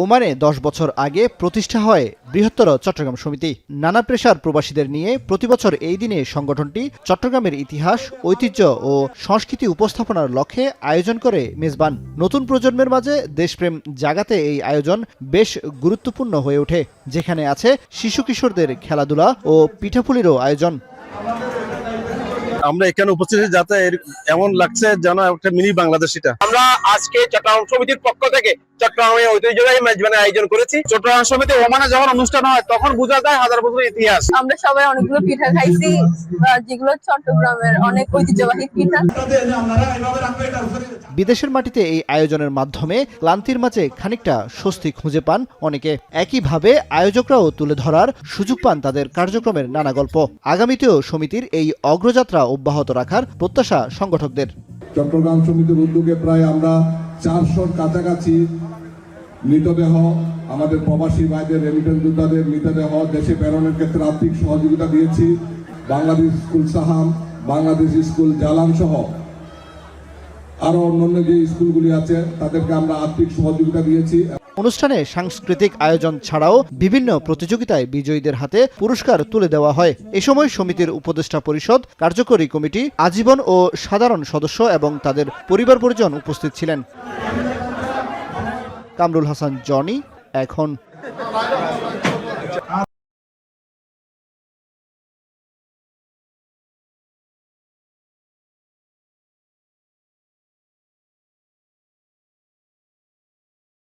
ওমানে 10 বছর আগে প্রতিষ্ঠা হয় বৃহত্তর চট্টগ্রাম সমিতি। নানা পেশার প্রবাসীদের নিয়ে প্রতিবছর এই দিনে সংগঠনটি চট্টগ্রামের ইতিহাস, ঐতিহ্য ও সংস্কৃতি উপস্থাপনার লক্ষ্যে আয়োজন করে মেজবান। নতুন প্রজন্মের মাঝে দেশপ্রেম জাগাতে এই আয়োজন বেশ গুরুত্বপূর্ণ হয়ে ওঠে, যেখানে আছে শিশু কিশোরদের খেলাধুলা ও পিঠাপুলিরও আয়োজন। আমরা এখানে উপস্থিত যাতে এমন লাগছে যেন একটা মিনি বাংলাদেশ। এটা আমরা আজকে চট্টগ্রাম সমিতির পক্ষ থেকে চট্টগ্রামে ঐতিহ্যবাহী মেজবানের আয়োজন করেছি। চট্টগ্রাম সমিতি ওমানে যখন অনুষ্ঠান হয় তখন বোঝা যায় হাজার বছরের ইতিহাস। আমরা সবাই অনেকগুলো পিঠা খাইছি, যেগুলো চট্টগ্রামের অনেক ঐতিহ্যবাহী পিঠা। বিদেশের মাটিতে এই আয়োজনের মাধ্যমে ক্লান্তির মাঝে খানিকটা স্বস্তি খুঁজে পান অনেকে। একইভাবে আয়োজকরাও তুলে ধরার সুযোগ পান তাদের কার্যক্রমের নানা গল্প। আগামীতেও সমিতির এই অগ্রযাত্রা অব্যাহত রাখার প্রত্যাশা সংগঠকদের। চট্টগ্রাম সমিতির উদ্যোগে প্রায় আমরা 400-র কাছাকাছি মৃতদেহ, আমাদের প্রবাসী ভাইদের, রেমিটেন্স যোদ্ধাদের মৃতদেহ দেশে প্রেরণের ক্ষেত্রে আর্থিক সহযোগিতা দিয়েছি। বাংলাদেশ স্কুল সাহাম, বাংলাদেশ স্কুল জালান সহ আরো অন্যান্য যে স্কুলগুলি আছে তাদেরকে আমরা আর্থিক সহযোগিতা দিয়েছি। অনুষ্ঠানে সাংস্কৃতিক আয়োজন ছাড়াও বিভিন্ন প্রতিযোগিতায় বিজয়ীদের হাতে পুরস্কার তুলে দেওয়া হয়। এ সময় সমিতির উপদেষ্টা পরিষদ, কার্যকরী কমিটি, আজীবন ও সাধারণ সদস্য এবং তাদের পরিবার পরিজন উপস্থিত ছিলেন। কামরুল হাসান, জনি, এখন।